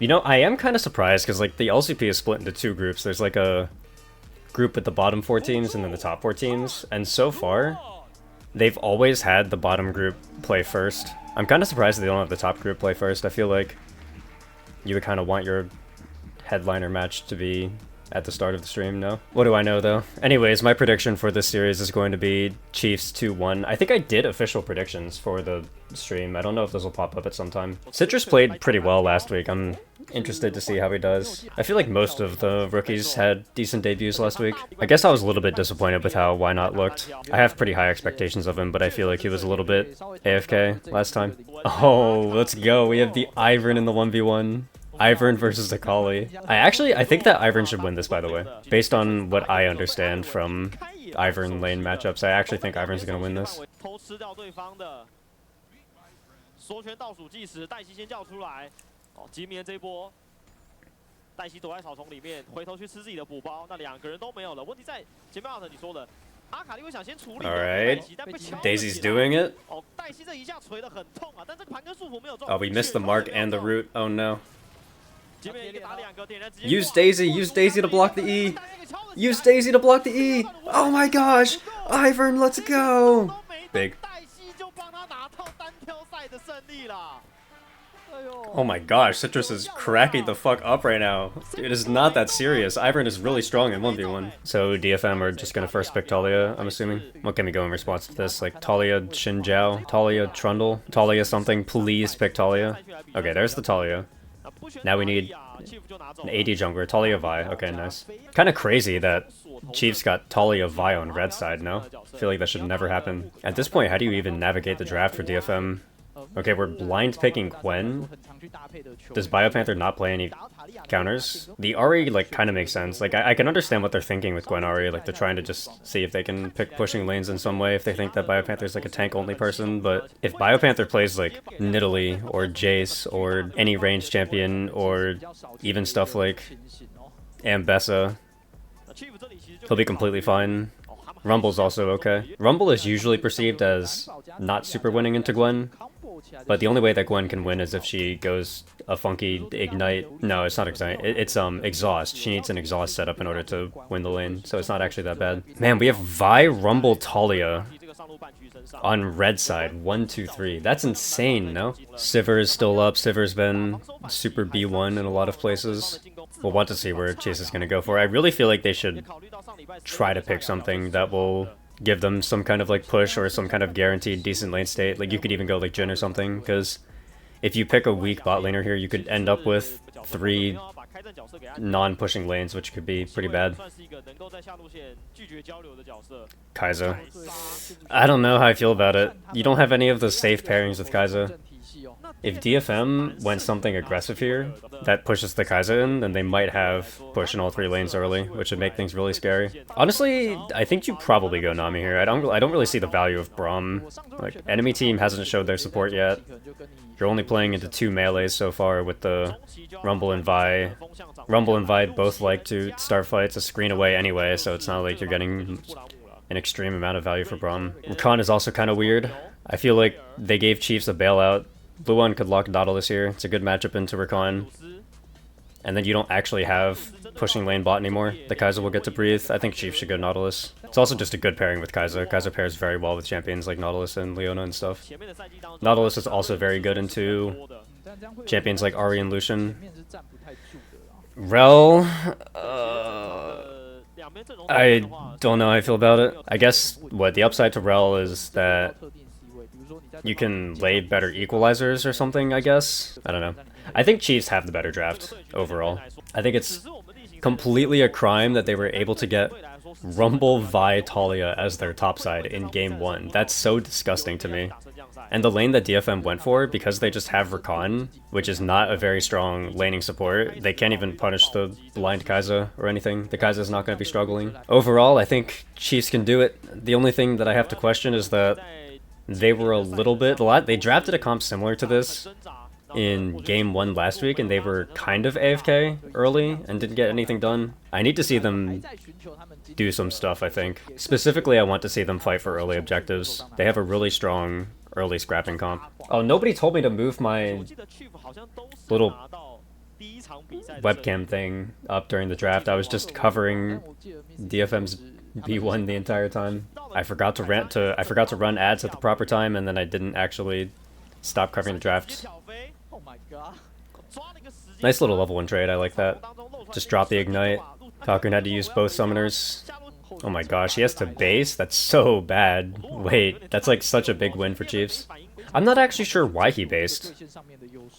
You know, I am kind of surprised because like the LCP is split into two groups. There's like a group with the bottom four teams and then the top four teams, and so far they've always had the bottom group play first. I'm kind of surprised they don't have the top group play first. I feel like you would kind of want your headliner match to be at the start of the stream, no? What do I know, though? Anyways, my prediction for this series is going to be Chiefs 2-1. I think I did official predictions for the stream. I don't know if this will pop up at some time. Citrus played pretty well last week. I'm interested to see how he does. I feel like most of the rookies had decent debuts last week. I guess I was a little bit disappointed with how Why Not looked. I have pretty high expectations of him, but I feel like he was a little bit AFK last time. Oh, let's go. We have the Ivern in the 1v1. Ivern versus Akali. I think that Ivern should win this, by the way. Based on what I understand from Ivern lane matchups, I actually think Ivern's gonna win this. Alright, Daisy's doing it. Oh, we missed the mark and the root. Oh no. Use Daisy to block the E! Use Daisy to block the E! Oh my gosh! Ivern, let's go! Big. Oh my gosh, Citrus is cracking the fuck up right now. It is not that serious. Ivern is really strong in 1v1. So DFM are just gonna first pick Talia, I'm assuming. What can we go in response to this? Like Talia Shinjiao? Talia Trundle? Talia something? Please pick Talia. Okay, there's the Talia. Now we need an AD jungler, Talia Vi. Okay, nice. Kind of crazy that Chiefs got Talia Vi on red side, no? I feel like that should never happen. At this point, how do you even navigate the draft for DFM? Okay, we're blind picking Gwen. Does BioPanther not play any counters? The Ahri, like, kind of makes sense. Like, I can understand what they're thinking with Gwen Ahri. Like, they're trying to just see if they can pick pushing lanes in some way if they think that BioPanther's, like, a tank-only person. But if BioPanther plays, like, Nidalee or Jace or any ranged champion or even stuff like Ambessa, he'll be completely fine. Rumble's also okay. Rumble is usually perceived as not super winning into Gwen, but the only way that Gwen can win is if she goes a funky Ignite. No, it's not Ignite. It's Exhaust. She needs an Exhaust setup in order to win the lane, so it's not actually that bad. Man, we have Vi, Rumble, Talia on red side. 1, 2, 3. That's insane, no? Sivir is still up. Sivir's been super B1 in a lot of places. We'll want to see where Chase is going to go for. I really feel like they should try to pick something that will give them some kind of like push or some kind of guaranteed decent lane state. Like you could even go like Jhin or something, because if you pick a weak bot laner here, you could end up with 3 non-pushing lanes, which could be pretty bad. Kai'Sa. I don't know how I feel about it. You don't have any of the safe pairings with Kai'Sa. If DFM went something aggressive here that pushes the Kai'Sa in, then they might have push in all 3 lanes early, which would make things really scary. Honestly, I think you probably go Nami here. I don't really see the value of Braum. Like, enemy team hasn't showed their support yet. You're only playing into 2 melees so far with the Rumble and Vi. Rumble and Vi both like to start fights a screen away anyway, so it's not like you're getting an extreme amount of value for Braum. Rakan is also kind of weird. I feel like they gave Chiefs a bailout. Blue One could lock Nautilus here. It's a good matchup into Rakan. And then you don't actually have pushing lane bot anymore. The Kai'Sa will get to breathe. I think Chiefs should go Nautilus. It's also just a good pairing with Kai'Sa. Kai'Sa pairs very well with champions like Nautilus and Leona and stuff. Nautilus is also very good into champions like Ahri and Lucian. Rel... I don't know how I feel about it. I guess, what, the upside to Rel is that you can lay better equalizers or something, I guess? I don't know. I think Chiefs have the better draft, overall. I think it's completely a crime that they were able to get Rumble, Vi, Talia as their top side in Game 1. That's so disgusting to me. And the lane that DFM went for, because they just have Rakan, which is not a very strong laning support, they can't even punish the blind Kai'Sa or anything. The Kai'Sa is not going to be struggling. Overall, I think Chiefs can do it. The only thing that I have to question is that they were a little bit... They drafted a comp similar to this in Game 1 last week, and they were kind of AFK early and didn't get anything done. I need to see them do some stuff, I think. Specifically, I want to see them fight for early objectives. They have a really strong early scrapping comp. Oh, nobody told me to move my little webcam thing up during the draft. I was just covering DFM's B1 the entire time. I forgot to run ads at the proper time, and then I didn't actually stop covering the draft. Nice little level 1 trade, I like that. Just drop the ignite. Kakun had to use both summoners. Oh my gosh, he has to base? That's so bad. Wait, that's like such a big win for Chiefs. I'm not actually sure why he based.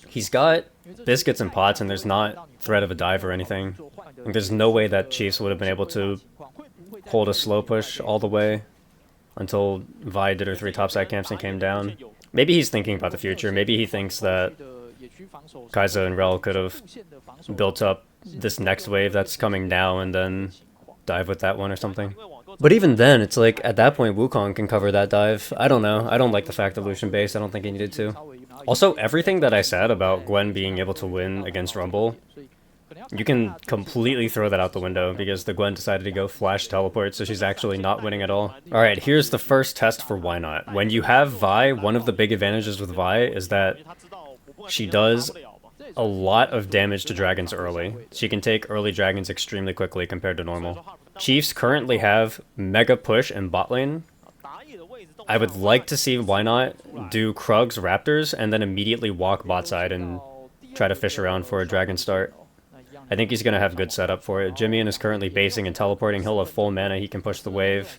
He's got biscuits and pots, and there's not threat of a dive or anything. Like, there's no way that Chiefs would have been able to hold a slow push all the way until Vi did her 3 topside camps and came down. Maybe he's thinking about the future. Maybe he thinks that Kai'Sa and Rel could have built up this next wave that's coming now and then dive with that one or something. But even then, it's like, at that point, Wukong can cover that dive. I don't know. I don't like the fact that Lucian based. I don't think he needed to. Also, everything that I said about Gwen being able to win against Rumble, you can completely throw that out the window because the Gwen decided to go flash teleport, so she's actually not winning at all. Alright, here's the first test for why not. When you have Vi, one of the big advantages with Vi is that she does a lot of damage to dragons early. She can take early dragons extremely quickly compared to normal. Chiefs currently have Mega Push in bot lane. I would like to see why not do Krug's Raptors and then immediately walk bot side and try to fish around for a dragon start. I think he's going to have good setup for it. Jimmy is currently basing and teleporting. He'll have full mana. He can push the wave.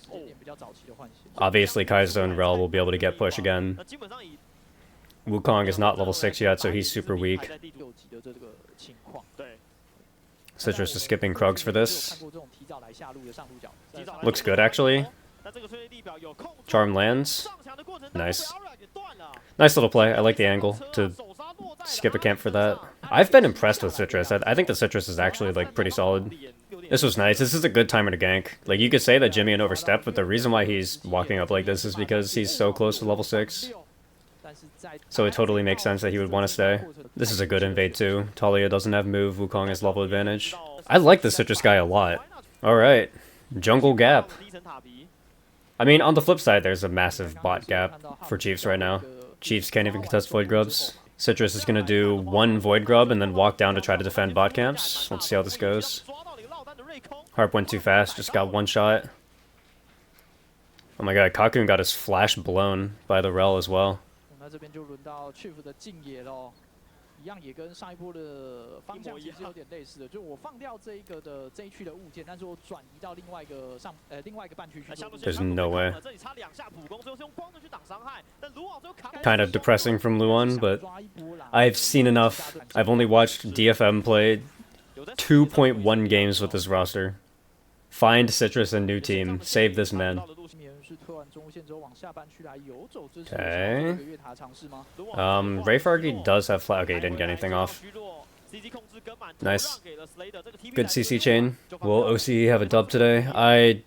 Obviously, Kai'Sa and Rel will be able to get push again. Wukong is not level 6 yet, so he's super weak. Citrus is skipping Krugs for this. Looks good, actually. Charm lands. Nice. Nice little play. I like the angle to skip a camp for that. I've been impressed with Citrus. I think the Citrus is actually, like, pretty solid. This was nice. This is a good timer to gank. Like, you could say that Jimmy overstepped, but the reason why he's walking up like this is because he's so close to level 6. So it totally makes sense that he would want to stay. This is a good invade too. Talia doesn't have move, Wukong has level advantage. I like the Citrus guy a lot. Alright. Jungle gap. I mean, on the flip side, there's a massive bot gap for Chiefs right now. Chiefs can't even contest Void Grubs. Citrus is going to do 1 Void Grub and then walk down to try to defend bot camps. Let's see how this goes. Harp went too fast, just got 1 shot. Oh my god, Kakun got his flash blown by the Rel as well. There's no way. Kind of depressing from Luan, but I've seen enough. I've only watched DFM play 2.1 games with this roster. Find Citrus a new team. Save this man. Okay. Rayfargi does have flat. Okay, he didn't get anything off. Nice. Good CC chain. Will OCE have a dub today? I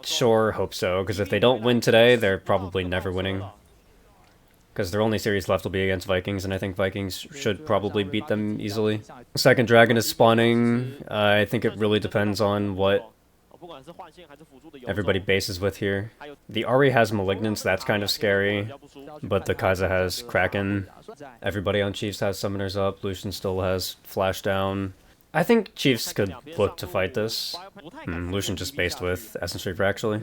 sure hope so, because if they don't win today, they're probably never winning. Because their only series left will be against Vikings, and I think Vikings should probably beat them easily. Second dragon is spawning. I think it really depends on what everybody bases with here. The Ahri has Malignance, that's kind of scary, but the Kai'Sa has Kraken. Everybody on Chiefs has Summoners up, Lucian still has Flash down. I think Chiefs could look to fight this. Lucian just based with Essence Reaper, actually.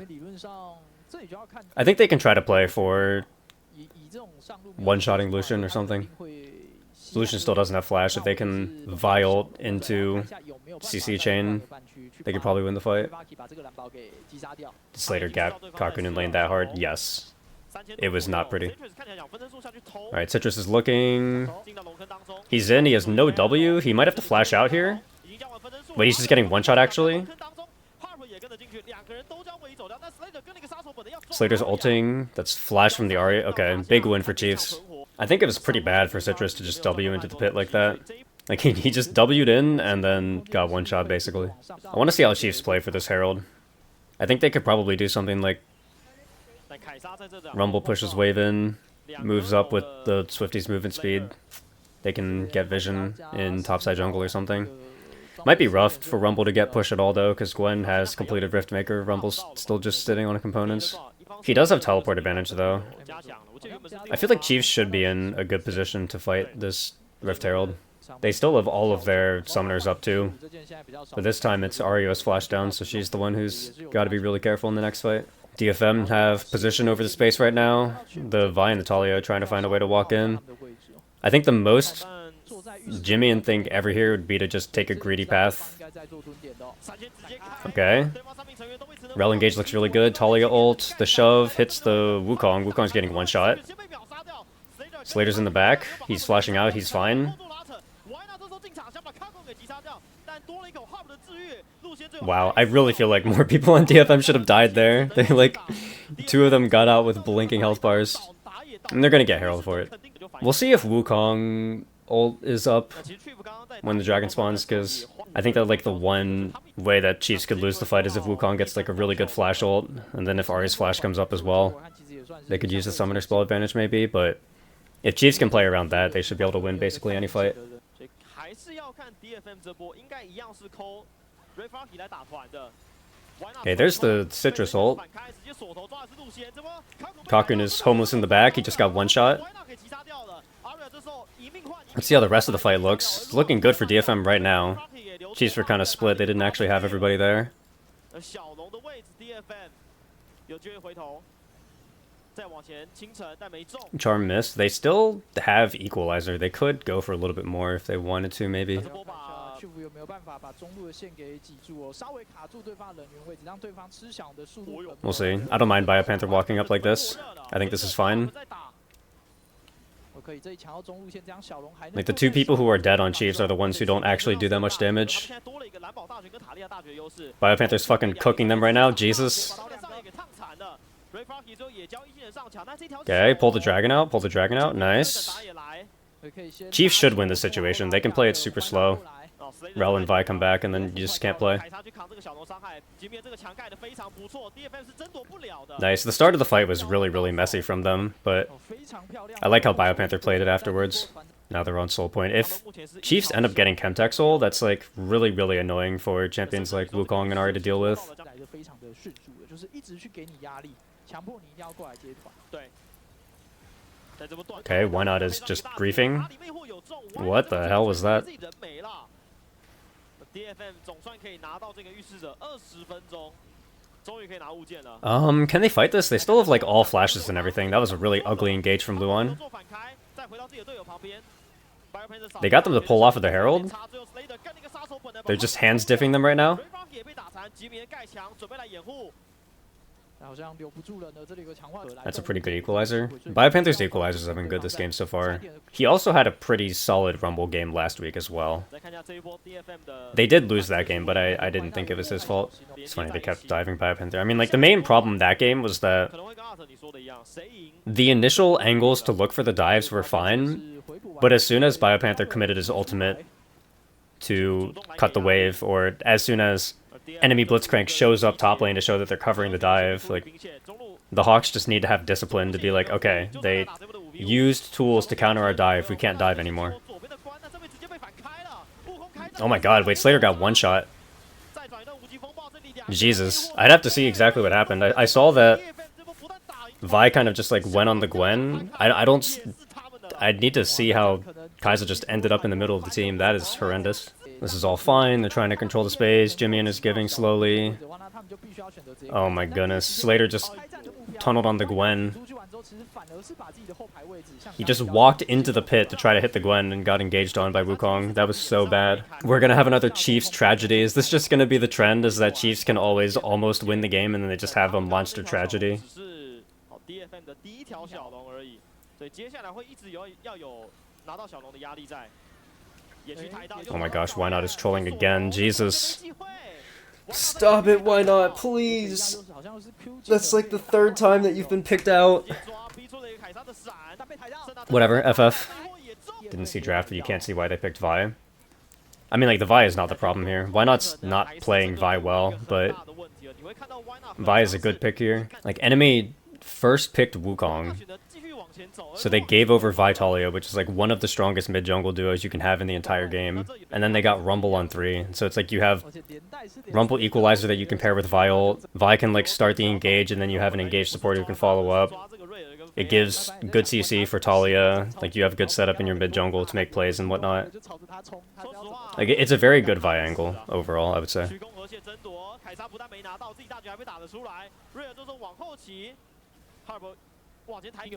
I think they can try to play for one-shotting Lucian or something. Lucian still doesn't have Flash. If they can Vi-ult into CC chain, they could probably win the fight. Slater gap Kakun in lane that hard? Yes. It was not pretty. Alright, Citrus is looking. He's in, he has no W. He might have to flash out here. Wait, he's just getting one shot actually? Slater's ulting. That's flash from the Ahri. Okay, big win for Chiefs. I think it was pretty bad for Citrus to just W into the pit like that. Like, he just W'd in and then got one shot, basically. I want to see how Chiefs play for this Herald. I think they could probably do something like Rumble pushes wave in, moves up with the Swifty's movement speed. They can get vision in topside jungle or something. Might be rough for Rumble to get push at all, though, because Gwen has completed Riftmaker. Rumble's still just sitting on components. He does have teleport advantage, though. I feel like Chiefs should be in a good position to fight this Rift Herald. They still have all of their summoners up too. But this time it's Ario's flash down, so she's the one who's got to be really careful in the next fight. DFM have position over the space right now. The Vi and the Talia are trying to find a way to walk in. I think the most Jimmy thing ever here would be to just take a greedy path. Okay. Rel engage looks really good. Talia ult. The shove hits the Wukong. Wukong's getting one shot. Slater's in the back. He's flashing out. He's fine. Wow, I really feel like more people on DFM should have died there. They like, two of them got out with blinking health bars. And they're gonna get Herald for it. We'll see if Wukong ult is up when the dragon spawns, because I think that like the one way that Chiefs could lose the fight is if Wukong gets like a really good flash ult, and then if Ahri's flash comes up as well, they could use the summoner spell advantage maybe, but if Chiefs can play around that, they should be able to win basically any fight. Okay, there's the Citrus ult. Kakun is homeless in the back, he just got one shot. Let's see how the rest of the fight looks. It's looking good for DFM right now. Chiefs were kind of split, they didn't actually have everybody there. Charm missed. They still have Equalizer. They could go for a little bit more if they wanted to, maybe. We'll see. I don't mind BIOPANTHER walking up like this. I think this is fine. Like, the two people who are dead on Chiefs are the ones who don't actually do that much damage. BIOPANTHER's fucking cooking them right now. Jesus. Okay, pull the dragon out. Pull the dragon out. Nice. Chiefs should win this situation. They can play it super slow. Rel and Vi come back, and then you just can't play. Nice. The start of the fight was really, really messy from them, but I like how BIOPANTHER played it afterwards. Now they're on soul point. If Chiefs end up getting Chemtech soul, that's like really, really annoying for champions like Wukong and Ahri to deal with. Okay, why not is just griefing? What the hell was that? Can they fight this? They still have like all flashes and everything. That was a really ugly engage from Luan. They got them to pull off of the Herald. They're just hands diffing them right now. That's a pretty good equalizer. BIOPANTHER's equalizers have been good this game so far. He also had a pretty solid Rumble game last week as well. They did lose that game, but I didn't think it was his fault. It's funny, they kept diving BIOPANTHER. I mean, like, the main problem that game was that the initial angles to look for the dives were fine, but as soon as BIOPANTHER committed his ultimate to cut the wave, or as soon as enemy Blitzcrank shows up top lane to show that they're covering the dive, like, the Hawks just need to have discipline to be like, okay, they used tools to counter our dive, we can't dive anymore. Oh my god, wait, Slater got one shot. Jesus, I'd have to see exactly what happened. I saw that Vi kind of just like went on the Gwen. I'd need to see how Kai'Sa just ended up in the middle of the team. That is horrendous. This is all fine. They're trying to control the space. Jimmy is giving slowly. Oh my goodness. Slater just tunneled on the Gwen. He just walked into the pit to try to hit the Gwen and got engaged on by Wukong. That was so bad. We're gonna have another Chiefs tragedy. Is this just gonna be the trend? Is that Chiefs can always almost win the game and then they just have a monster tragedy? Oh my gosh, why not is trolling again? Jesus. Stop it, why not? Please. That's like the third time that you've been picked out. Whatever, FF. Didn't see draft, but you can't see why they picked Vi. I mean, like, the Vi is not the problem here. Why not's not playing Vi well, but Vi is a good pick here. Like, enemy first picked Wukong, so they gave over Vitalia, which is like one of the strongest mid-jungle duos you can have in the entire game. And then they got Rumble on 3. So it's like you have Rumble Equalizer that you can pair with Vi ult. Vi can like start the engage, and then you have an engaged support who can follow up. It gives good CC for Talia. Like, you have good setup in your mid jungle to make plays and whatnot. Like, it's a very good Vi angle overall, I would say.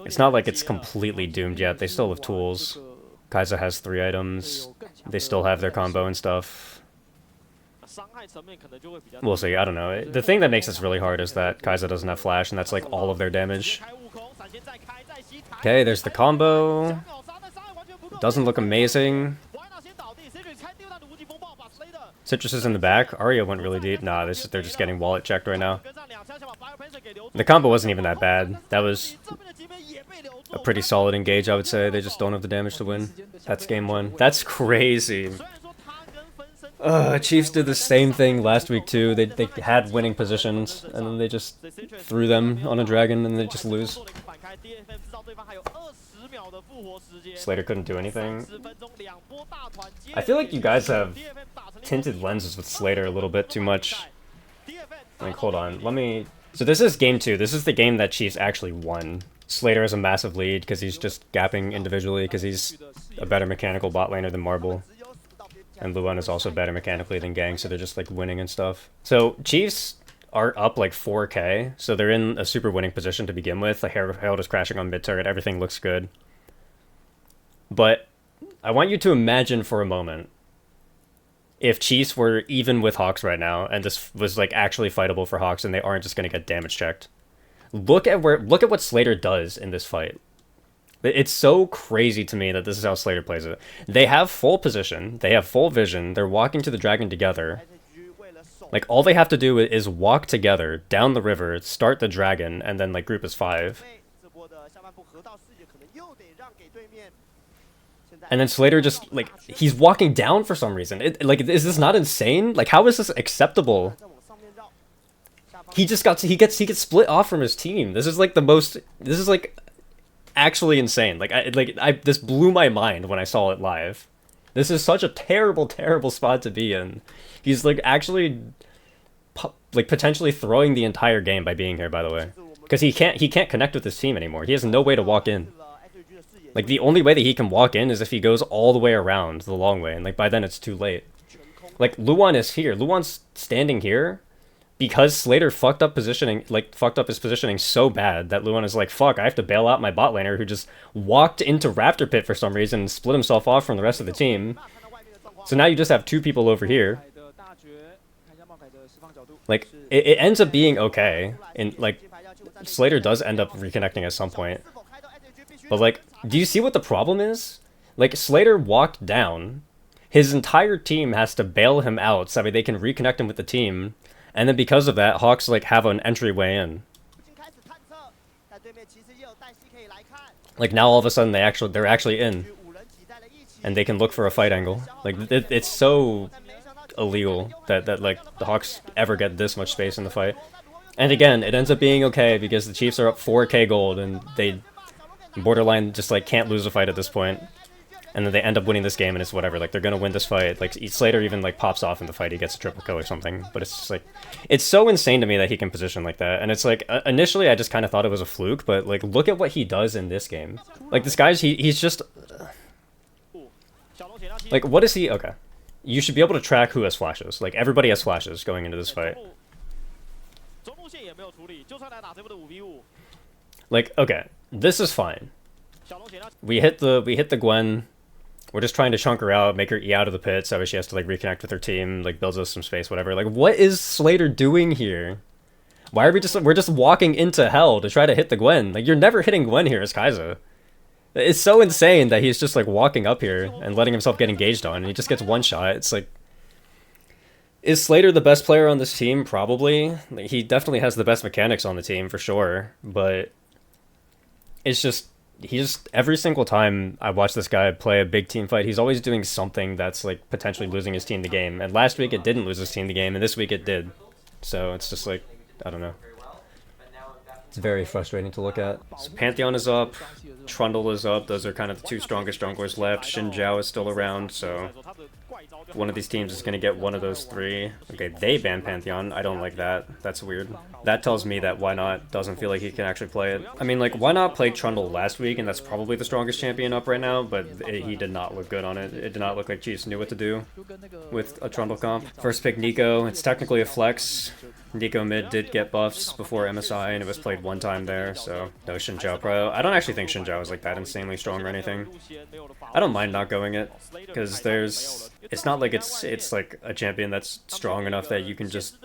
It's not like it's completely doomed yet. They still have tools. Kai'Sa has 3 items. They still have their combo and stuff. We'll see, I don't know. The thing that makes this really hard is that Kai'Sa doesn't have flash, and that's like all of their damage. Okay, there's the combo. Doesn't look amazing. Citrus is in the back. Arya went really deep. Nah, they're just getting wallet checked right now. The combo wasn't even that bad. That was a pretty solid engage, I would say. They just don't have the damage to win. That's game 1. That's crazy. Chiefs did the same thing last week too. They had winning positions, and then they just threw them on a dragon, and they just lose. Slater couldn't do anything. I feel like you guys have tinted lenses with Slater a little bit too much. Like, hold on, let me... So this is game 2. This is the game that Chiefs actually won. Slater has a massive lead because he's just gapping individually because he's a better mechanical bot laner than Marble. And Luan is also better mechanically than Gang, so they're just like winning and stuff. So Chiefs are up like 4k, so they're in a super winning position to begin with. The Herald is crashing on mid turret, everything looks good. But I want you to imagine for a moment if Chiefs were even with Hawks right now, and this was like actually fightable for Hawks, and they aren't just gonna get damage checked. Look at what Slater does in this fight. It's so crazy to me that this is how Slater plays it. They have full position, they have full vision, they're walking to the dragon together. Like, all they have to do is walk together, down the river, start the dragon, and then, like, group as 5. And then Slater just, like, he's walking down for some reason. Like, is this not insane? Like, how is this acceptable? He gets split off from his team. This is, like, this is, like, actually insane. This blew my mind when I saw it live. This is such a terrible, terrible spot to be in. He's, like, actually, like, potentially throwing the entire game by being here, by the way. Because he can't connect with his team anymore. He has no way to walk in. Like, the only way that he can walk in is if he goes all the way around the long way, and, like, by then it's too late. Like, Luan is here. Luan's standing here because Slater fucked up his positioning so bad that Luan is like, fuck, I have to bail out my bot laner who just walked into Raptor Pit for some reason and split himself off from the rest of the team. So now you just have 2 people over here. Like, it ends up being okay. And, like, Slater does end up reconnecting at some point. But, like, do you see what the problem is? Like, Slater walked down. His entire team has to bail him out so that they can reconnect him with the team. And then because of that, Hawks, like, have an entryway in. Like, now all of a sudden they're actually in. And they can look for a fight angle. Like, it's so illegal that like, the Hawks ever get this much space in the fight. And again, it ends up being okay because the Chiefs are up 4k gold and they borderline just, like, can't lose a fight at this point. And then they end up winning this game and it's whatever, like, they're gonna win this fight. Like, Slater even, like, pops off in the fight, he gets a triple kill or something. But it's just, like, it's so insane to me that he can position like that. And it's like, initially I just kind of thought it was a fluke, but, like, look at what he does in this game. Like, this guy's, he's just... Like, what is he? Okay. You should be able to track who has flashes. Like, everybody has flashes going into this fight. Like, okay, this is fine. We hit the Gwen. We're just trying to chunk her out, make her E out of the pit, so she has to, like, reconnect with her team, like, builds us some space, whatever. Like, what is Slater doing here? Why are we're just walking into hell to try to hit the Gwen? Like, you're never hitting Gwen here as Kai'Sa. It's so insane that he's just, like, walking up here and letting himself get engaged on, and he just gets one shot. It's like... Is Slater the best player on this team? Probably. Like, he definitely has the best mechanics on the team, for sure, but... It's just... every single time I watch this guy play a big team fight, he's always doing something that's, like, potentially losing his team the game. And last week it didn't lose his team the game, and this week it did. So it's just, like, I don't know. It's very frustrating to look at. So Pantheon is up, Trundle is up, those are kind of the 2 strongest junglers left. Xin Zhao is still around, so one of these teams is gonna get one of those three. Okay, they ban Pantheon. I don't like that. That's weird. That tells me that Why Not doesn't feel like he can actually play it. I mean, like, Why Not played Trundle last week, and that's probably the strongest champion up right now, but he did not look good on it. It did not look like Chiefs knew what to do with a Trundle comp. First pick Nico. It's technically a flex. Nico mid did get buffs before MSI, and it was played one time there, so no Shinjao Pro. I don't actually think Shinjao is like that insanely strong or anything. I don't mind not going it, because it's not like it's like a champion that's strong enough that you can just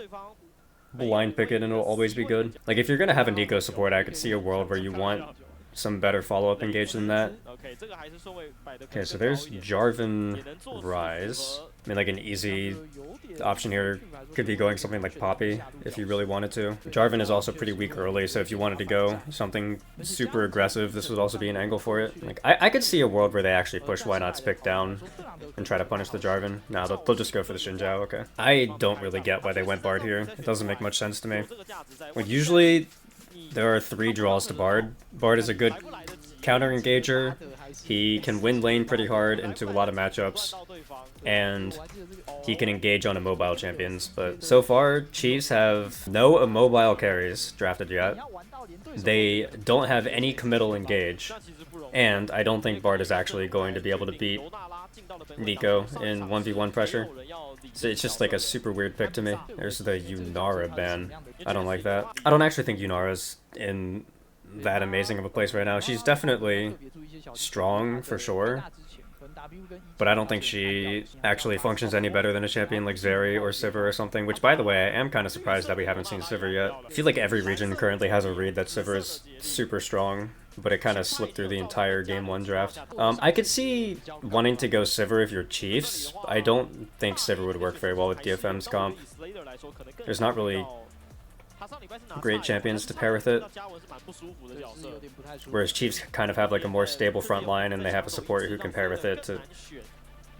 blind pick it and it'll always be good. Like, if you're gonna have a Nico support, I could see a world where you want some better follow-up engage than that. Okay, so there's Jarvan Rise. I mean, like, an easy option here could be going something like Poppy, if you really wanted to. Jarvan is also pretty weak early, so if you wanted to go something super aggressive, this would also be an angle for it. Like, I could see a world where they actually push Why Not's pick down and try to punish the Jarvan. Nah, they'll just go for the Shinjao, okay. I don't really get why they went Bard here. It doesn't make much sense to me. Like, usually there are 3 draws to Bard. Bard is a good counter engager. He can win lane pretty hard into a lot of matchups, and he can engage on immobile champions. But so far, Chiefs have no immobile carries drafted yet. They don't have any committal engage, and I don't think Bard is actually going to be able to beat Nico in 1v1 pressure. So it's just like a super weird pick to me. There's the Yunara ban. I don't like that. I don't actually think Yunara's in that amazing of a place right now. She's definitely strong for sure, but I don't think she actually functions any better than a champion like Zeri or Sivir or something, which, by the way, I am kind of surprised that we haven't seen Sivir yet. I feel like every region currently has a read that Sivir is super strong, but it kind of slipped through the entire Game 1 draft. I could see wanting to go Sivir if you're Chiefs. I don't think Sivir would work very well with DFM's comp. There's not really great champions to pair with it, whereas Chiefs kind of have like a more stable front line, and they have a support who can pair with it to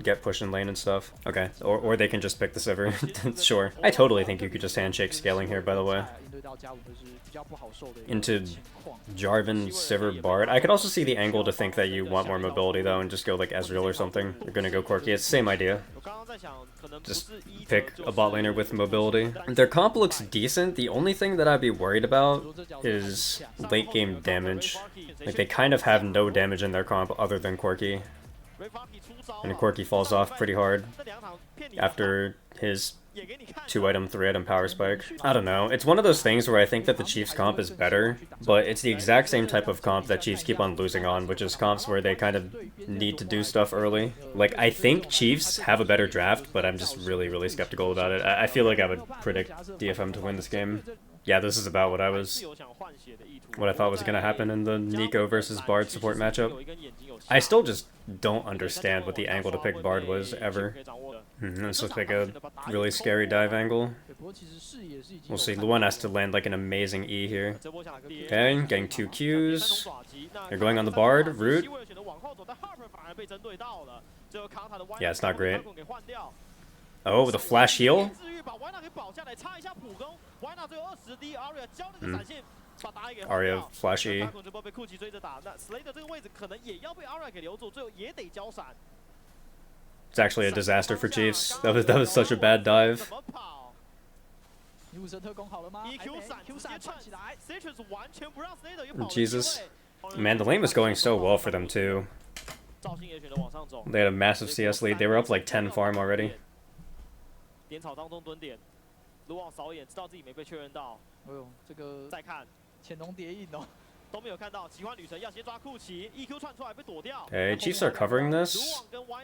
get pushed in lane and stuff. Okay, or they can just pick the Sivir. Sure. I totally think you could just handshake scaling here, by the way. Into Jarvan, Sivir, Bard. I could also see the angle to think that you want more mobility, though, and just go like Ezreal or something. You're gonna go Corki. It's the same idea. Just pick a bot laner with mobility. Their comp looks decent. The only thing that I'd be worried about is late game damage. Like, they kind of have no damage in their comp other than Corki. And Corki falls off pretty hard after his 2-item, 3-item power spike. I don't know. It's one of those things where I think that the Chiefs comp is better, but it's the exact same type of comp that Chiefs keep on losing on, which is comps where they kind of need to do stuff early. Like, I think Chiefs have a better draft, but I'm just really, really skeptical about it. I feel like I would predict DFM to win this game. Yeah, this is about what I thought was going to happen in the Nico versus Bard support matchup. I still just don't understand what the angle to pick Bard was, ever. This looks like a really scary dive angle. We'll see. Luan has to land like an amazing E here. Okay, getting 2 Qs. They're going on the Bard. Root. Yeah, it's not great. Oh, the flash heal? Arya flash E. It's actually a disaster for Chiefs. That was such a bad dive. Jesus. Man, the lane was going so well for them too. They had a massive CS lead. They were up like 10 farm already. Okay, Chiefs are covering this.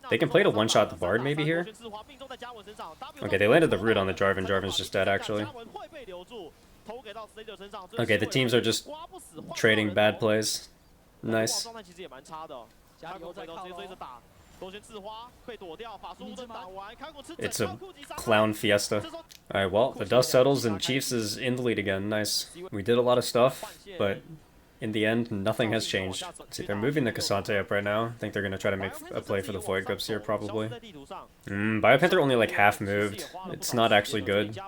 They can play to one-shot the Bard maybe here. Okay, they landed the root on the Jarvan. Jarvan's just dead, actually. Okay, the teams are just trading bad plays. Nice. It's a clown fiesta. Alright, well, the dust settles and Chiefs is in the lead again. Nice. We did a lot of stuff, but in the end, nothing has changed. Let's see, they're moving the Cassante up right now. I think they're going to try to make a play for the Void Grips here, probably. BioPanther only like half moved. It's not actually good.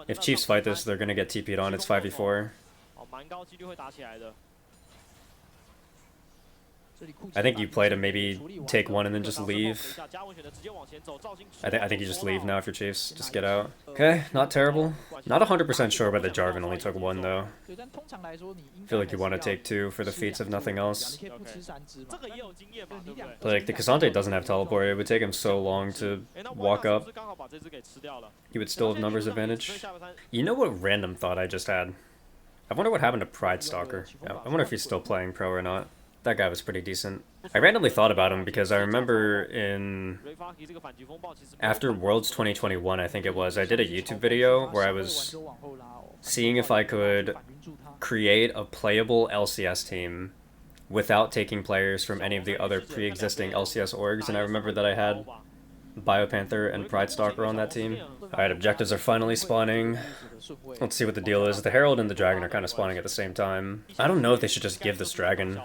If Chiefs fight this, they're going to get TP'd on. It's 5v4. I think you play to maybe take one and then just leave. I think you just leave now if you're Chiefs. Just get out. Okay, not terrible. Not 100% sure why the Jarvan only took one though. I feel like you want to take two for the feats if nothing else. But like the Cassandre doesn't have teleport. It would take him so long to walk up. He would still have numbers advantage. You know what random thought I just had? I wonder what happened to Pride Stalker. I wonder if he's still playing pro or not. That guy was pretty decent. I randomly thought about him because I remember after Worlds 2021, I think it was, I did a YouTube video where I was seeing if I could create a playable LCS team without taking players from any of the other pre-existing LCS orgs, and I remember that I had BIOPANTHER and Pride Stalker on that team. Alright, objectives are finally spawning. Let's see what the deal is. The Herald and the Dragon are kind of spawning at the same time. I don't know if they should just give this Dragon.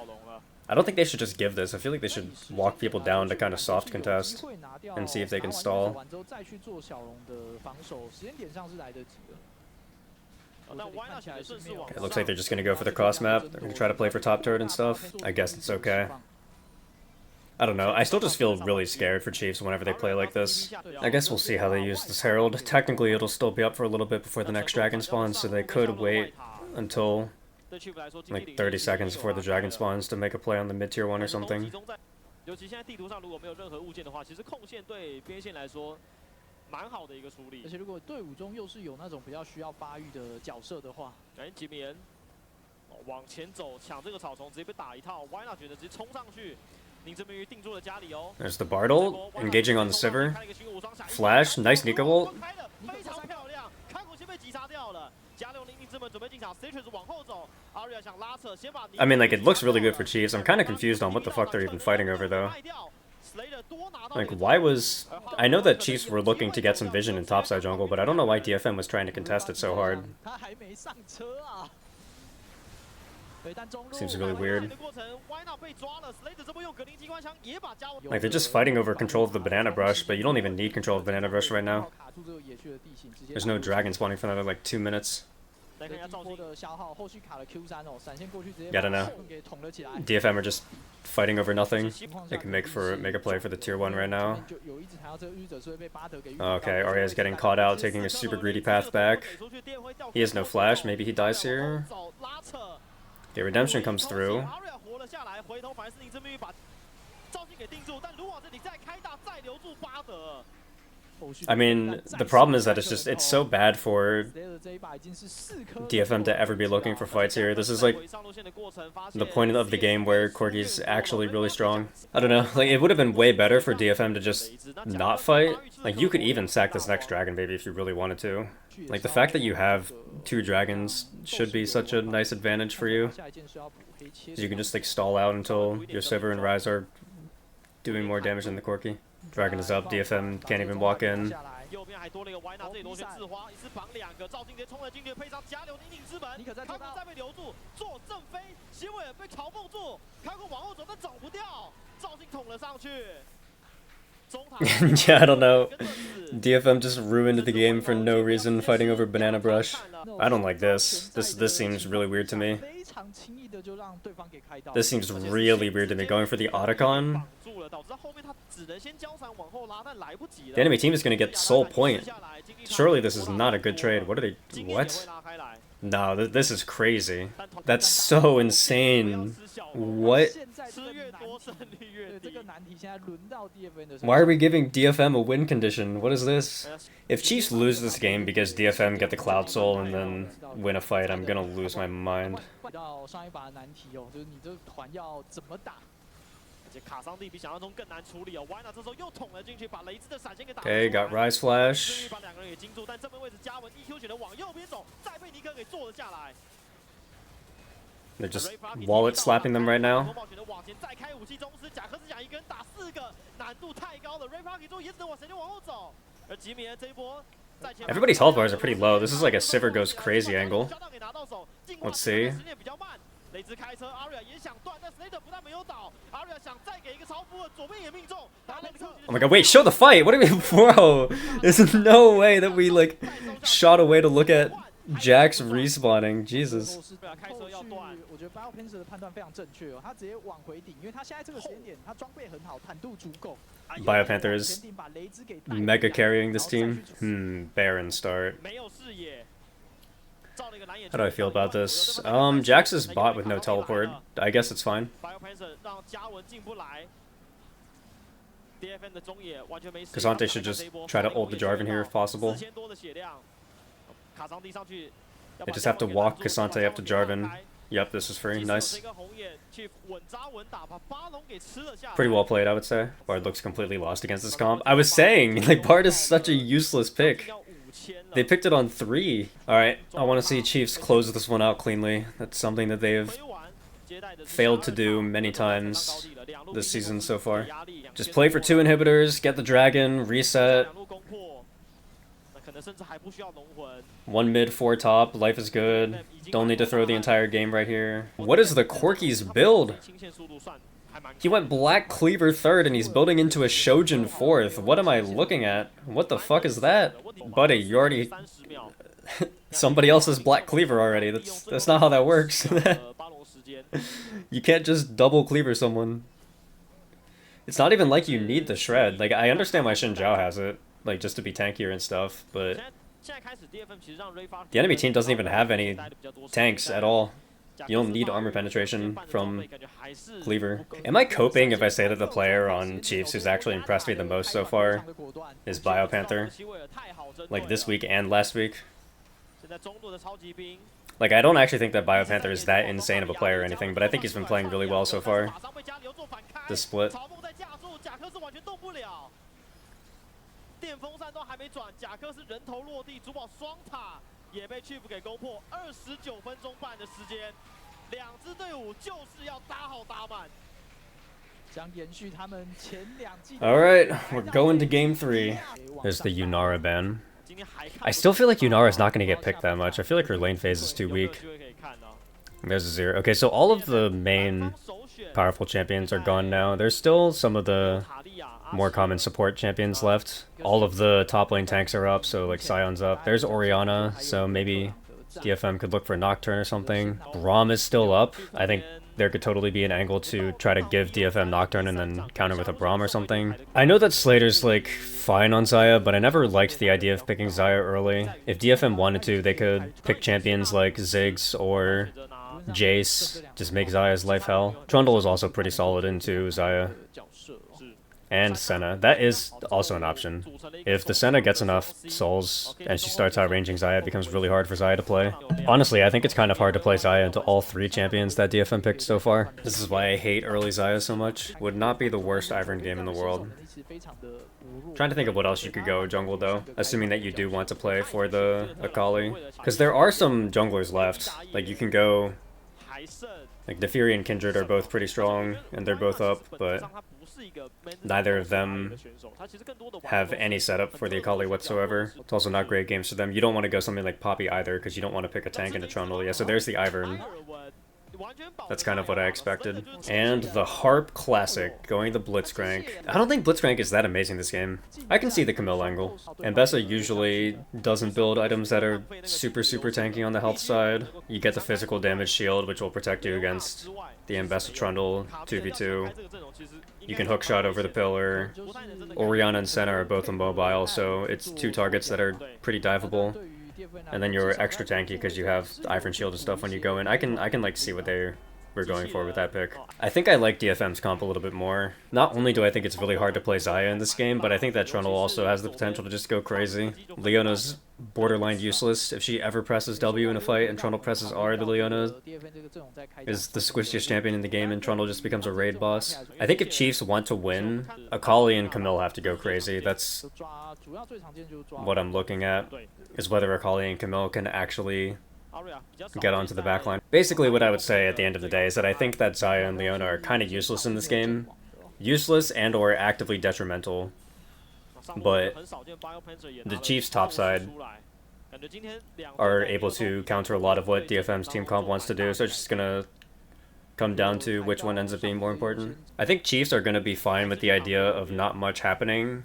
I don't think they should just give this. I feel like they should walk people down to kind of soft contest and see if they can stall. Okay, it looks like they're just going to go for the cross map. They're going to try to play for top turret and stuff. I guess it's okay. I don't know. I still just feel really scared for Chiefs whenever they play like this. I guess we'll see how they use this Herald. Technically, it'll still be up for a little bit before the next Dragon spawns, so they could wait until like 30 seconds before the Dragon spawns to make a play on the mid-tier 1 or something. There's the Bard ult, engaging on the Sivir. Flash, nice Nico ult. I mean, like, it looks really good for Chiefs. I'm kind of confused on what the fuck they're even fighting over, though. Like, why was... I know that Chiefs were looking to get some vision in topside jungle, but I don't know why DFM was trying to contest it so hard. Seems really weird. Like, they're just fighting over control of the banana brush, but you don't even need control of banana brush right now. There's no dragon spawning for another, like, 2 minutes. Yeah, I don't know. DFM are just fighting over nothing. They can make a play for the tier 1 right now. Okay, Arya's getting caught out, taking a super greedy path back. He has no flash, maybe he dies here. Okay, redemption comes through. I mean, the problem is that it's so bad for DFM to ever be looking for fights here. This is like the point of the game where Corki's actually really strong. I don't know, like, it would have been way better for DFM to just not fight. Like, you could even sack this next dragon baby if you really wanted to. Like, the fact that you have 2 dragons should be such a nice advantage for you. You can just, like, stall out until your Sivir and Ryze are doing more damage than the Corki. Dragon is up, DFM can't even walk in. Yeah, I don't know. DFM just ruined the game for no reason, fighting over banana brush. I don't like this. This seems really weird to me. This seems really weird to me, going for the Otacon. The enemy team is going to get soul point. Surely this is not a good trade. What are they... What? No, this is crazy. That's so insane. What? Why are we giving DFM a win condition? What is this? If Chiefs lose this game because DFM get the Cloud Soul and then win a fight, I'm gonna lose my mind. Okay, got Rise Flash. They're just wallet slapping them right now. Everybody's health bars are pretty low. This is like a Sivir goes crazy angle. Let's see. Oh my god, wait, show the fight! What do we... Bro! There's no way that we, like, shot away to look at Jax respawning, Jesus. BioPanther is mega carrying this team. Baron start. How do I feel about this? Jax is bot with no teleport. I guess it's fine. K'Sante should just try to ult the Jarvan here if possible. They just have to walk K'Sante up to Jarvan. Yep, this is free. Nice. Pretty well played, I would say. Bard looks completely lost against this comp. I was saying, like, Bard is such a useless pick. They picked it on 3. Alright, I want to see Chiefs close this one out cleanly. That's something that they've failed to do many times this season so far. Just play for 2 inhibitors, get the dragon, reset. 1 mid, 4 top, life is good. Don't need to throw the entire game right here. What is the Corky's build? He went Black Cleaver 3rd and he's building into a Shojin 4th. What am I looking at? What the fuck is that? Buddy, you already... Somebody else has Black Cleaver already. That's not how that works. You can't just double Cleaver someone. It's not even like you need the Shred. Like, I understand why Xin Zhao has it. Like, just to be tankier and stuff, but... The enemy team doesn't even have any tanks at all. You don't need armor penetration from Cleaver. Am I coping if I say that the player on Chiefs who's actually impressed me the most so far is BioPanther? Like, this week and last week? Like, I don't actually think that BioPanther is that insane of a player or anything, but I think he's been playing really well so far. This split. 电风扇都还没转，贾克是人头落地，主堡双塔也被 Chief 给攻破，29分钟半的时间，两支队伍就是要打好打满，将延续他们前2季。Alright, we're going to game 3. There's the Yunara ban. I still feel like Yunara is not going to get picked that much. I feel like her lane phase is too weak. There's a 0. Okay, so all of the main powerful champions are gone now. There's still some of the more common support champions left. All of the top lane tanks are up, so like Sion's up. There's Orianna, so maybe DFM could look for Nocturne or something. Braum is still up. I think there could totally be an angle to try to give DFM Nocturne and then counter with a Braum or something. I know that Slater's like fine on Xayah, but I never liked the idea of picking Xayah early. If DFM wanted to, they could pick champions like Ziggs or Jace, just make Xayah's life hell. Trundle is also pretty solid into Xayah. And Senna. That is also an option. If the Senna gets enough souls and she starts outranging Xayah, it becomes really hard for Xayah to play. Honestly, I think it's kind of hard to play Xayah into all 3 champions that DFM picked so far. This is why I hate early Xayah so much. Would not be the worst Ivern game in the world. Trying to think of what else you could go jungle though, assuming that you do want to play for the Akali. Because there are some junglers left. Like you can go... Like Neferi and Kindred are both pretty strong, and they're both up, but neither of them have any setup for the Akali whatsoever. It's also not great games for them. You don't want to go something like Poppy either, because you don't want to pick a tank into Trundle. Yeah, so there's the Ivern. That's kind of what I expected. And the Harp Classic, going the Blitzcrank. I don't think Blitzcrank is that amazing this game. I can see the Camille angle. Ambessa usually doesn't build items that are super tanky on the health side. You get the physical damage shield, which will protect you against the Ambessa Trundle 2v2. You can hookshot over the pillar. Orianna and Senna are both immobile, so it's 2 targets that are pretty diveable. And then you're extra tanky because you have the Ivern Shield and stuff when you go in. I can like see what they were going for with that pick. I think I like DFM's comp a little bit more. Not only do I think it's really hard to play Xayah in this game, but I think that Trundle also has the potential to just go crazy. Leona's borderline useless. If she ever presses W in a fight and Trundle presses R, the Leona is the squishiest champion in the game and Trundle just becomes a raid boss. I think if Chiefs want to win, Akali and Camille have to go crazy. That's what I'm looking at, is whether Akali and Camille can actually get onto the backline. Basically what I would say at the end of the day is that I think that Xayah and Leona are kind of useless in this game. Useless and or actively detrimental. But the Chiefs top side are able to counter a lot of what DFM's team comp wants to do, so it's just gonna come down to which one ends up being more important. I think Chiefs are going to be fine with the idea of not much happening,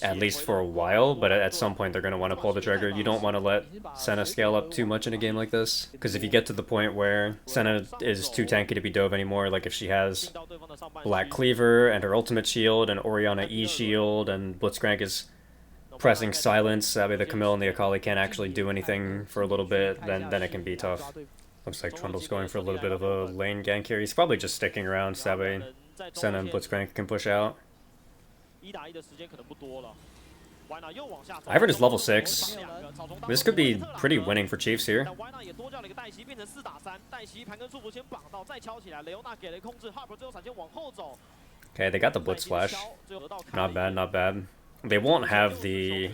at least for a while, but at some point they're going to want to pull the trigger. You don't want to let Senna scale up too much in a game like this, because if you get to the point where Senna is too tanky to be dove anymore, like if she has Black Cleaver and her ultimate shield and Orianna E shield and Blitzcrank is pressing silence, that way the Camille and the Akali can't actually do anything for a little bit, then it can be tough. Looks like Trundle's going for a little bit of a lane gank here. He's probably just sticking around so that way Senna and Blitzcrank can push out. Ivern is level 6. This could be pretty winning for Chiefs here. Okay, they got the Blitz Flash. Not bad, not bad. They won't have Daisy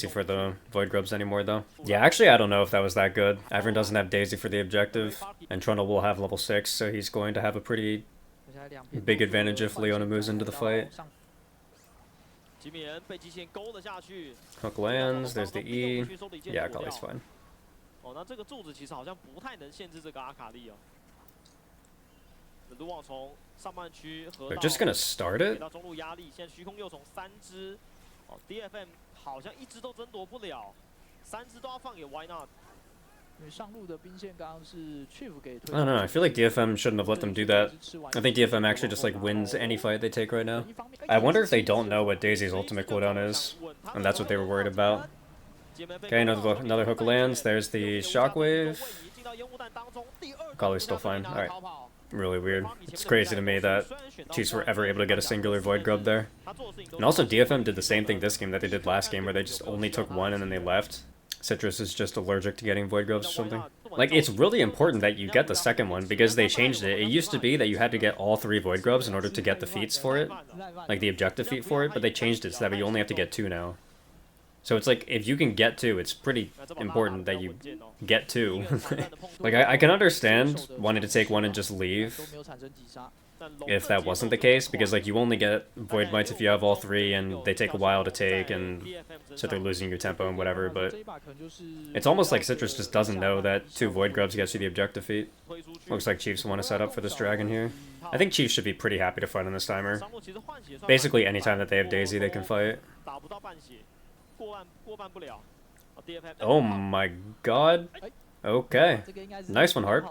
for the Void Grubs anymore, though. Yeah, actually, I don't know if that was that good. Ivern doesn't have Daisy for the objective, and Trundle will have level 6, so he's going to have a pretty big advantage if Leona moves into the fight. Hook lands, there's the E. Yeah, Akali's fine. They're just gonna start it? I don't know, I feel like DFM shouldn't have let them do that. I think DFM actually just like wins any fight they take right now. I wonder if they don't know what Daisy's ultimate cooldown is, and that's what they were worried about. Okay, another hook lands, there's the shockwave. Akali's still fine, alright. Really weird. It's crazy to me that Chiefs were ever able to get a singular Void Grub there. And also DFM did the same thing this game that they did last game, where they just only took one and then they left. Citrus is just allergic to getting Void Grubs or something. Like, it's really important that you get the second one, because they changed it. It used to be that you had to get all 3 Void Grubs in order to get the feats for it. Like, the objective feat for it, but they changed it so that you only have to get 2 now. So it's like, if you can get 2, it's pretty important that you get 2. Like, I can understand wanting to take 1 and just leave, if that wasn't the case, because like you only get Void Mites if you have all 3, and they take a while to take, and so they're losing your tempo and whatever, but it's almost like Citrus just doesn't know that 2 Void Grubs gets you the objective feat. Looks like Chiefs want to set up for this dragon here. I think Chiefs should be pretty happy to fight on this timer. Basically, anytime that they have Daisy, they can fight. Oh my god. Okay. Nice one, Harp.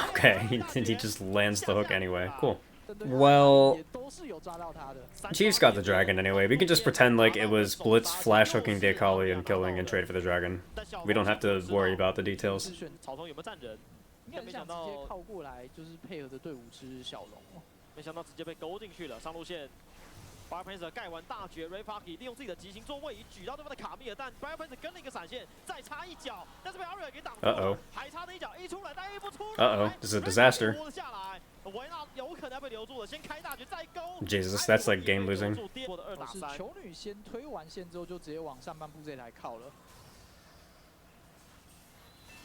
Okay, he just lands the hook anyway. Cool. Well, Chiefs got the dragon anyway. We can just pretend like it was Blitz flash hooking the Akali and killing and trade for the dragon. We don't have to worry about the details. BIOPANTHER 盖完大绝 ，Rayfaki 利用自己的急行做位移，举到对方的卡密尔，但 BIOPANTHER 跟了一个闪现，再插一脚，但是被 Aria 给挡住了，还差的一脚一出来，但一不出来 this is a disaster. Jesus, that's like game losing. 是球女先推完线之后，就直接往上半部这台靠了。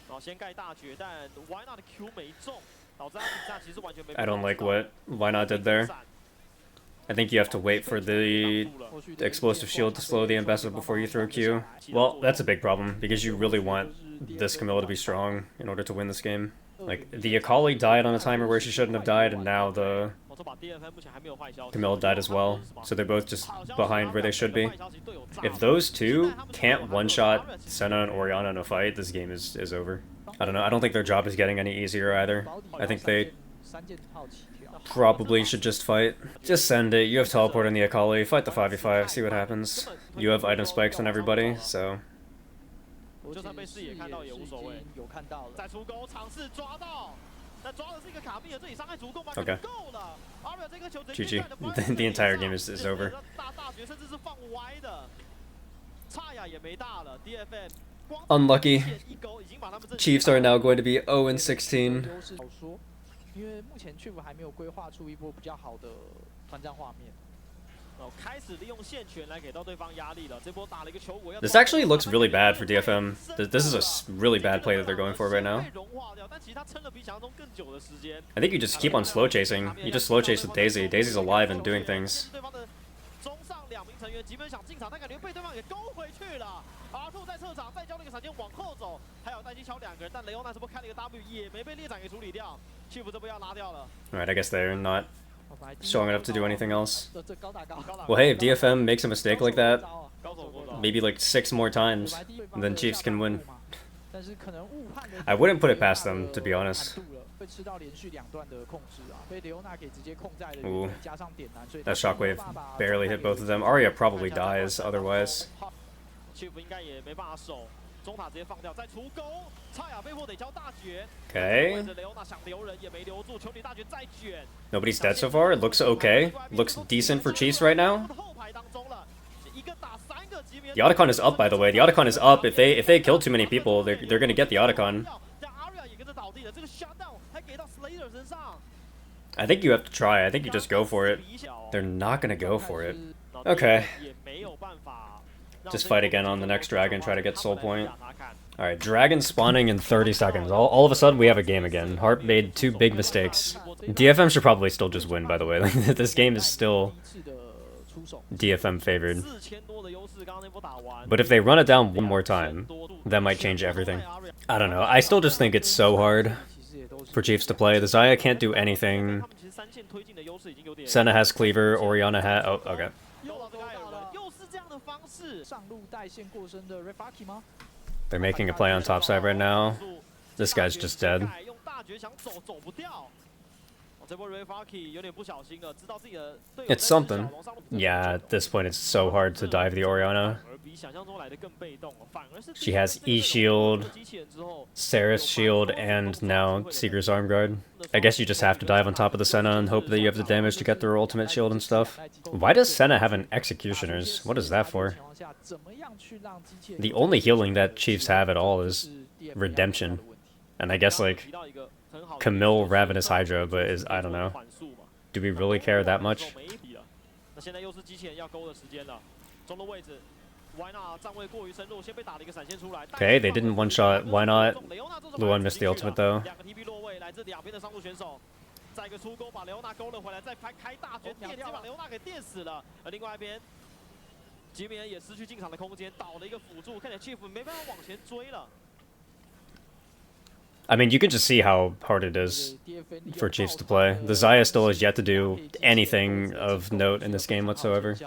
然后先盖大绝，但 Why Not 的 Q 没中，导致他底下其实完全没。I don't like what Why Not did there. I think you have to wait for the explosive shield to slow the ambassador before you throw Q. Well, that's a big problem, because you really want this Camilla to be strong in order to win this game. Like, the Akali died on a timer where she shouldn't have died, and now the Camilla died as well. So they're both just behind where they should be. If those two can't one-shot Senna and Orianna in a fight, this game is over. I don't know, I don't think their job is getting any easier either. I think they probably should just fight. Just send it. You have teleport on the Akali. Fight the 5v5. See what happens. You have item spikes on everybody, so. Okay. GG. The entire game is over. Unlucky. Chiefs are now going to be 0-16. 因为目前 CHF 还没有规划出一波比较好的团战画面。This actually looks really bad for DFM. This is a really bad play that they're going for right now. I think you just keep on slow chasing. You just slow chase with Daisy. Daisy's alive and doing things. 两名成员，吉本想进场，但感觉被对方给勾回去了。R2在侧场，再交那个闪电往后走，还有戴金敲2个人，但雷欧娜这波开了一个 W， 也没被猎斩给处理掉。Chief 这波要拉掉了。Alright, I guess they're not strong enough to do anything else. 这高打高。Well, hey, if DFM makes a mistake like that, maybe like 6 more times, then Chiefs can win. I wouldn't put it past them, to be honest. Ooh, that shockwave barely hit both of them. Arya probably dies otherwise. Okay. Nobody's dead so far. It looks okay. Looks decent for Chiefs right now. The Otacon is up, by the way. The Otacon is up. If they kill too many people, they're gonna get the Otacon. I think you have to try. I think you just go for it. They're not gonna go for it. Okay. Just fight again on the next dragon, try to get soul point. Alright, dragon spawning in 30 seconds. All of a sudden we have a game again. Harp made 2 big mistakes. DFM should probably still just win, by the way. This game is still DFM favored. But if they run it down one more time, that might change everything. I don't know. I still just think it's so hard for Chiefs to play. The Xayah can't do anything. Senna has cleaver, Orianna has... Oh, okay. They're making a play on top side right now. This guy's just dead. It's something. Yeah, at this point it's so hard to dive the Orianna. She has E-Shield, Saris Shield, and now Seeker's Arm Guard. I guess you just have to dive on top of the Senna and hope that you have the damage to get their ultimate shield and stuff. Why does Senna have an Executioner's? What is that for? The only healing that Chiefs have at all is Redemption. And I guess, like, Camille Ravenous Hydra, but is... I don't know. Do we really care that much? Okay, they didn't one-shot. Why not? Luan missed the ultimate, though. I mean, you can just see how hard it is for Chiefs to play. The Xayah still has yet to do anything of note in this game whatsoever.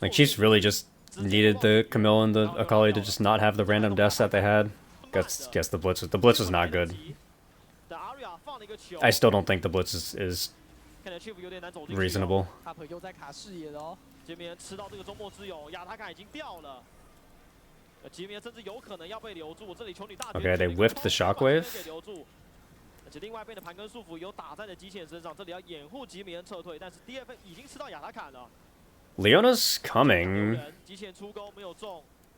Like, Chiefs really just needed the Camille and the Akali to just not have the random deaths that they had. Guess the Blitz was not good. I still don't think the Blitz is reasonable. Okay, they whiffed the shockwave. Leona's coming.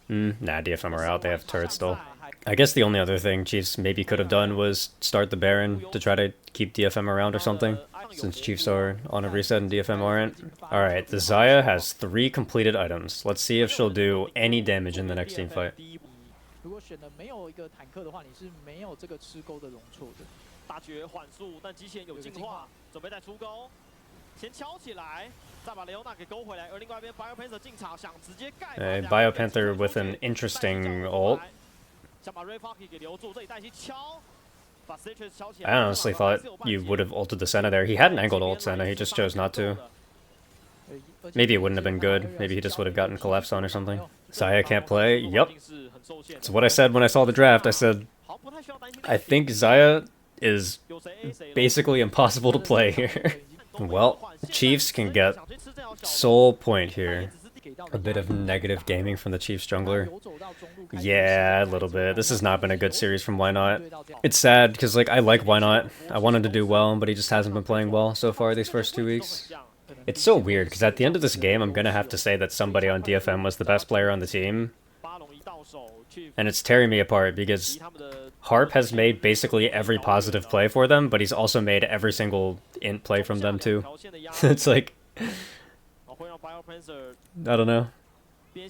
Nah, DFM are out. They have turrets still. I guess the only other thing Chiefs maybe could have done was start the Baron to try to keep DFM around or something, since Chiefs are on a reset and DFM aren't. Alright, the Xayah has 3 completed items. Let's see if she'll do any damage in the next team fight. BIOPANTHER with an interesting ult. I honestly thought you would have ulted the Senna there. He had an angled ult Senna, he just chose not to. Maybe it wouldn't have been good. Maybe he just would have gotten collapsed on or something. Xayah can't play? Yup. That's what I said when I saw the draft. I said, I think Xayah is basically impossible to play here. Well, Chiefs can get soul point here. A bit of negative gaming from the Chiefs jungler. Yeah, a little bit. This has not been a good series from Why Not. It's sad, because like I like Why Not. I want him to do well, but he just hasn't been playing well so far these first 2 weeks. It's so weird, because at the end of this game, I'm going to have to say that somebody on DFM was the best player on the team. And it's tearing me apart, because Harp has made basically every positive play for them, but he's also made every single int play from them too. It's like... I don't know. Hey,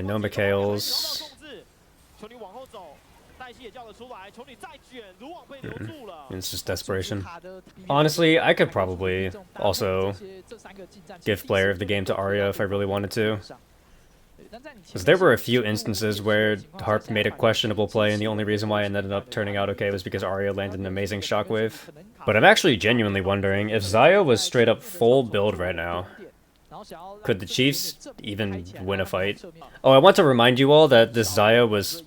no Mikhails. It's just desperation. Honestly, I could probably also give player of the game to Arya if I really wanted to. Because there were a few instances where Harp made a questionable play, and the only reason why it ended up turning out okay was because Arya landed an amazing shockwave. But I'm actually genuinely wondering, if Xayah was straight up full build right now, could the Chiefs even win a fight? Oh, I want to remind you all that this Xayah was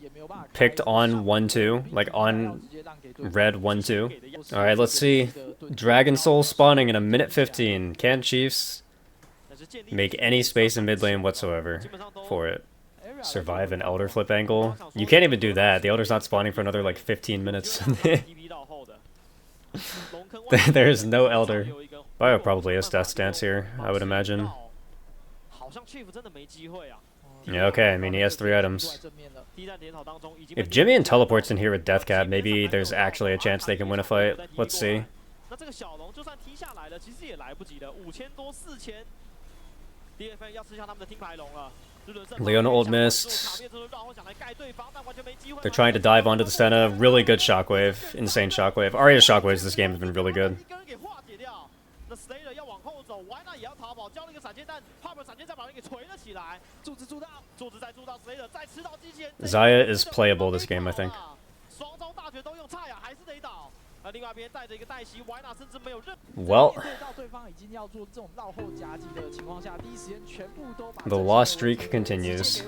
picked on 1-2, like on red 1-2. Alright, let's see. Dragon Soul spawning in a minute 15. Can Chiefs make any space in mid lane whatsoever for it? Survive an Elder flip angle? You can't even do that. The Elder's not spawning for another like 15 minutes. There's no Elder. Bio probably has Death Stance here, I would imagine. Yeah, okay, I mean, he has 3 items. If Jimmy and teleports in here with Deathcap, maybe there's actually a chance they can win a fight. Let's see. Leona ult missed. They're trying to dive onto the Senna. Really good shockwave. Insane shockwave. Arya's shockwaves this game have been really good. Xayah is playable this game, I think. Well, the loss streak continues.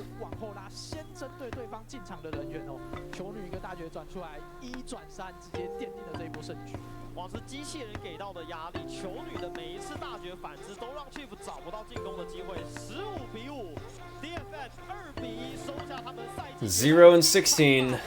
DFM 2-5 ，0-16。